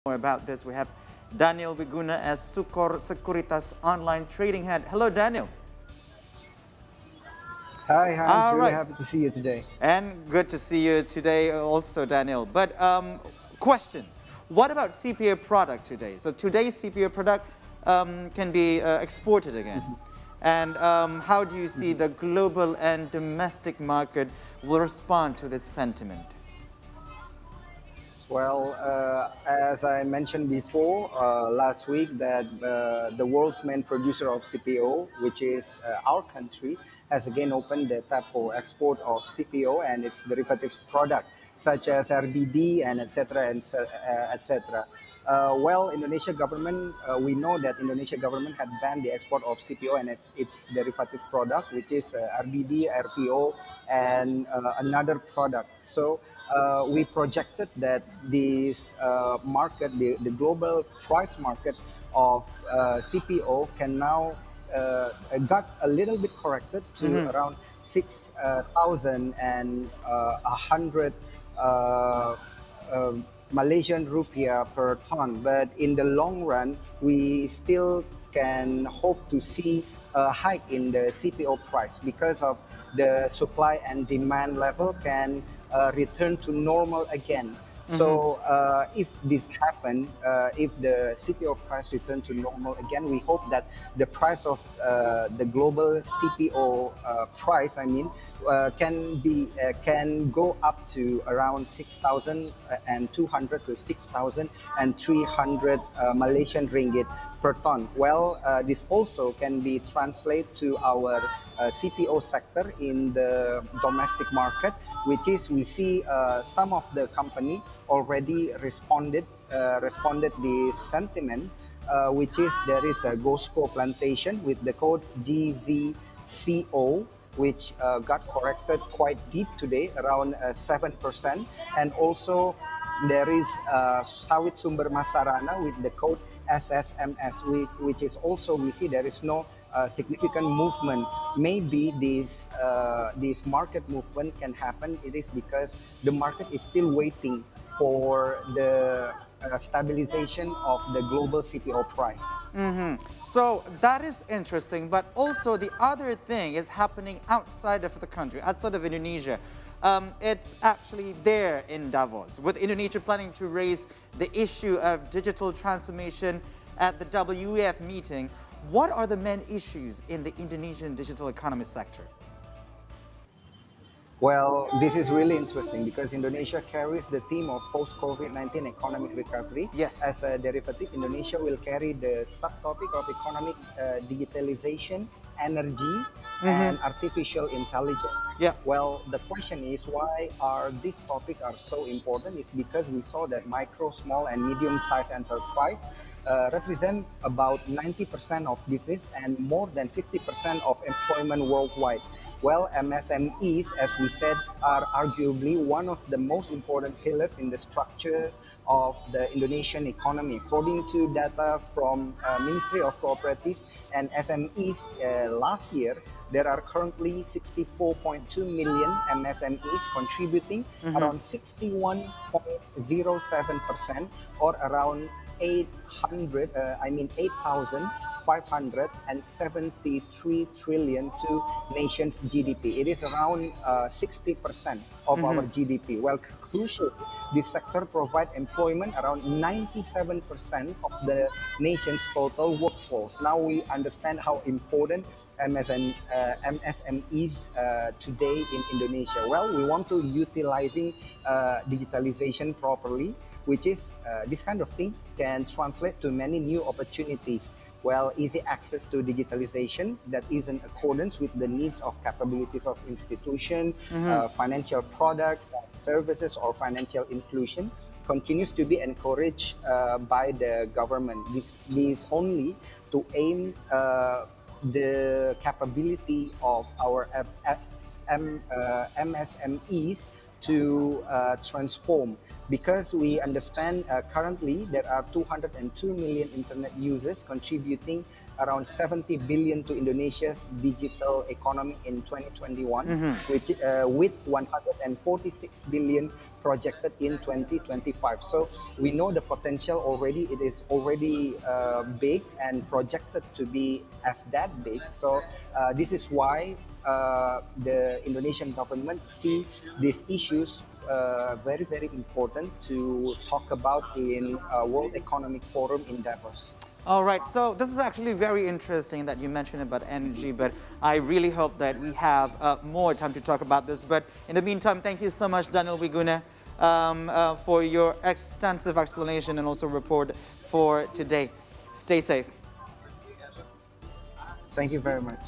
more about this. We have Daniel Wiguna as Sucor Sekuritas online trading head. Hello, Daniel. Hi Hans, All really right, happy to see you today. and good to see you today also, Daniel. But question, what about CPO product today? So today's CPO product can be exported again. And how do you see the global and domestic market will respond to this sentiment? Well, as I mentioned before last week, that the world's main producer of CPO, which is our country, has again opened the tap for export of CPO and its derivatives product, such as RBD and etc. and etc. Well, Indonesia government, we know that Indonesia government had banned the export of CPO and its derivative product, which is RBD, RPO, and another product. So we projected that this market, the global price market of CPO can now got a little bit corrected to around 6,100 Malaysian rupiah per ton. But in the long run, we still can hope to see a hike in the CPO price because of the supply and demand level can return to normal again. So if this happen, if the CPO price return to normal again, we hope that the price of the global CPO price, can go up to around 6,200 to 6,300 Malaysian ringgit per ton. Well, this also can be translated to our CPO sector in the domestic market, which is we see some of the company already responded the sentiment, which is there is a Gosco plantation with the code GZCO, which got corrected quite deep today, around 7%, and also there is Sawit Sumber Masarana with the code SSMS, which is also we see there is no significant movement. Maybe this market movement can happen. It is because the market is still waiting for the stabilization of the global CPO price. So that is interesting, but also the other thing is happening outside of the country, outside of Indonesia. It's actually there in Davos, with Indonesia planning to raise the issue of digital transformation at the WEF meeting. What are the main issues in the Indonesian digital economy sector? Well, this is really interesting because Indonesia carries the theme of post-COVID-19 economic recovery. Yes. As a derivative, Indonesia will carry the subtopic of economic digitalization, energy, and artificial intelligence. Yeah. Well, the question is why are these topics are so important? Is because we saw that micro, small, and medium-sized enterprise represent about 90% of business and more than 50% of employment worldwide. Well, MSMEs, as we said, are arguably one of the most important pillars in the structure of the Indonesian economy. According to data from Ministry of Cooperative and SMEs last year, there are currently 64.2 million MSMEs contributing around 61.07% or around 8,573 trillion to nation's GDP. It is around 60% of our GDP. Well, crucial, this sector provides employment around 97% of the nation's total workforce. Now we understand how important MSMEs today in Indonesia. Well, we want to utilizing digitalization properly, which is this kind of thing can translate to many new opportunities. Well, easy access to digitalization that is in accordance with the needs of capabilities of institutions, financial products, services, or financial inclusion continues to be encouraged by the government. This only to aim the capability of our MSMEs to transform because we understand currently there are 202 million internet users contributing around 70 billion to Indonesia's digital economy in 2021, which with 146 billion projected in 2025. So we know the potential already. It is already big and projected to be as that big. So this is why the Indonesian government see these issues very, very important to talk about in World Economic Forum in Davos. All right, so this is actually very interesting that you mentioned about energy, but I really hope that we have more time to talk about this. But in the meantime, thank you so much, Daniel Wiguna, for your extensive explanation and also report for today. Stay safe. Thank you very much.